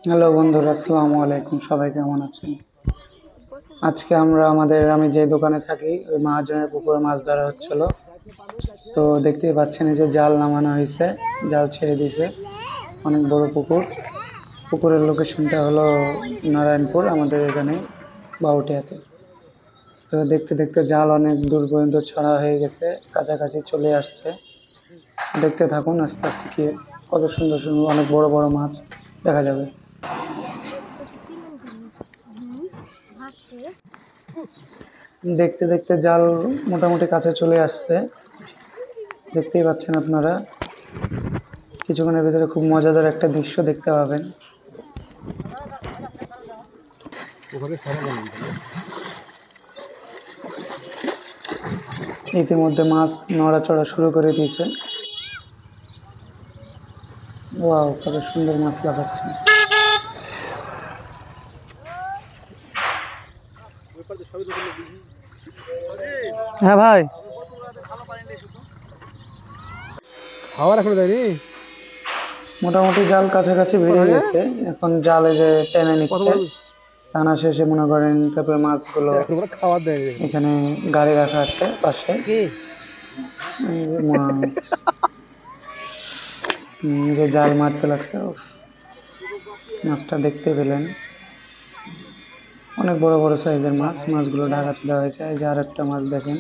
Hello বন্ধুরা, আসসালামু আলাইকুম। সবাই কেমন আছেন? আজকে আমি যে দোকানে থাকি ওই মহাজনের পুকুরে মাছ ধরা হচ্ছিল। তো দেখতেই পাচ্ছেন এই যে জাল নামানো হয়েছে, জাল ছেড়ে দিয়েছে। অনেক বড় পুকুর। পুকুরের লোকেশনটা হলো নারায়ণপুর, আমাদের এখানে বাউটিয়াতে। তো দেখতে দেখতে জাল অনেক দূর পর্যন্ত ছড়া হয়ে গেছে, কাছাকাছি চলে আসছে। দেখতে থাকুন আস্তে আস্তে কি কত সুন্দর সুন্দর অনেক বড় বড় মাছ দেখা যাবে। দেখতে দেখতে জাল মোটামুটি কাছে চলে আসছে, দেখতেই পাচ্ছেন আপনারা। কিছুক্ষণের ভিতরে খুব মজাদার একটা দৃশ্য দেখতে পাবেন। ইতিমধ্যে মাছ নড়াচড়া শুরু করে দিয়েছে। ওয়াও, কত সুন্দর মাছ লাফাচ্ছে। হ্যাঁ ভাই, মোটামুটি জাল কাছাকাছি বেরিয়ে গেছে। এখন জালে যে টেনে নিচ্ছে, টানা শেষে মনে করেন তারপরে মাছগুলো এখানে গাড়ি রাখা আছে পাশে। মাছ যে জাল মারতে লাগছে, মাছটা দেখতে পেলেন অনেক বড় বড় সাইজের মাছ। মাছগুলো ঢাকাতে দেওয়া হয়েছে। এই যে আর একটা মাছ দেখেন,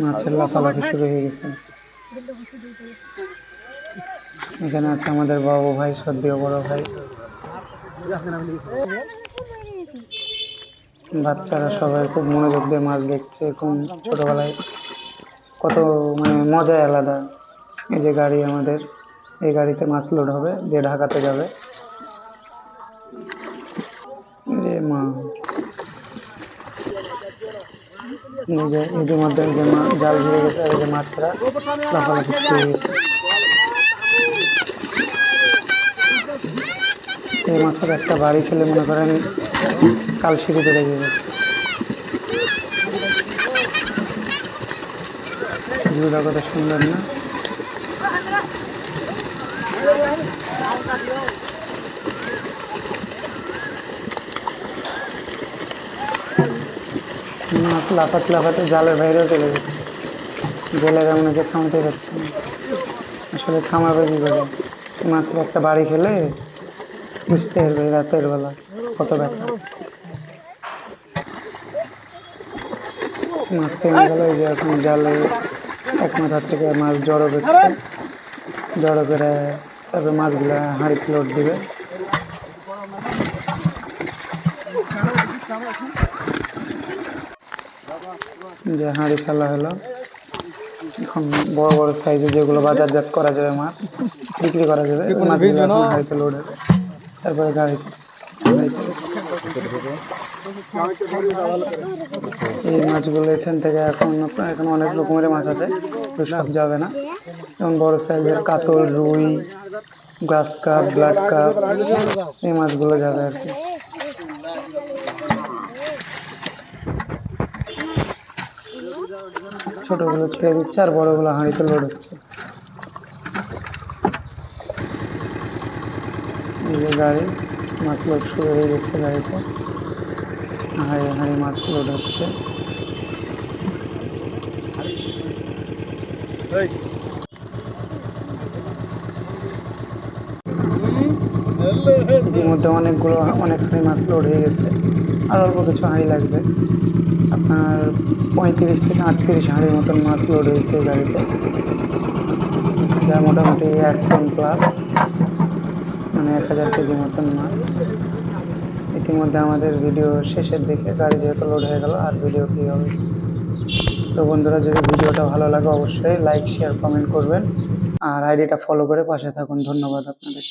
মাছের লাফালাফি শুরু হয়ে গেছে। এখানে আছে আমাদের বাবু ভাই, সদ্যীয় বড় ভাই। বাচ্চারা সবাই খুব মনোযোগ দিয়ে মাছ দেখছে। খুব ছোটবেলায় কত মজাই আলাদা। এই যে গাড়ি আমাদের, এই গাড়িতে মাছ লোড হবে, দিয়ে ঢাকাতে যাবে। মাছ ইতিমধ্যে যে জাল ঘিরে গেছে, আর এই যে মাছেরা লাফালাফি শুরু হয়ে গেছে। এই মাছের একটা বাড়ি খেলে মনে করেন কালশিরি বেড়ে যাবে। ভিউটা কত সুন্দর না? মাছ লাফাতে লাফাতে জালের বাইরেও চলে গেছে। জেলেরা মনে হচ্ছে থামাতে পারছে না। আসলে থামাবে কি করে? মাছের একটা বাড়ি খেলে বুঝতে পারবে রাতের বেলা কত ব্যথা। মাছ থেমে গেল। এই যে এখন জালে এক মাথা থেকে মাছ জড়ো করছে, জড়ো করে তারপরে মাছগুলো হাঁড়িতে লোড দিবে। যে হাঁড়ি ফেলা হলো, এখন বড় বড় সাইজে যেগুলো বাজারজাত করা যাবে, মাছ বিক্রি করা যাবে, মাছগুলো এখন হাঁড়িতে লোড হবে, তারপরে গাড়িতে। এই মাছগুলো এখান থেকে এখন অনেক রকমের মাছ আছে, তো সব যাবে না। যেমন বড় সাইজের কাতল, রুই, গ্লাস কাপ, ব্লাড কাপ, এই মাছগুলো যাবে আর কি। ছোটগুলো ছেড়ে দিচ্ছে আর বড়গুলো হাঁড়িতে লোড হচ্ছে। এই যে গাড়ি, মাছ লোড শুরু হয়ে গেছে গাড়িতে। হাঁড়ি হাঁড়ি মাছ লোড হচ্ছে। ইতিমধ্যে অনেক হাঁড়ি মাছ লোড হয়ে গেছে, আর অল্প কিছু হাঁড়ি লাগবে। আপনার 35 থেকে 38 হাঁড়ির মতন মাছ লোড হয়েছে এই গাড়িতে, যা মোটামুটি 1 টন প্লাস, 1000 কেজি মতন মাছ। ইতিমধ্যে আমাদের ভিডিও শেষের দিকে, গাড়ি যেহেতু লোড হয়ে গেল, আর ভিডিও কি হবে। তো বন্ধুরা, যদি ভিডিওটা ভালো লাগে অবশ্যই লাইক, শেয়ার, কমেন্ট করবেন, আর আইডিটা ফলো করে পাশে থাকুন। ধন্যবাদ আপনাদের।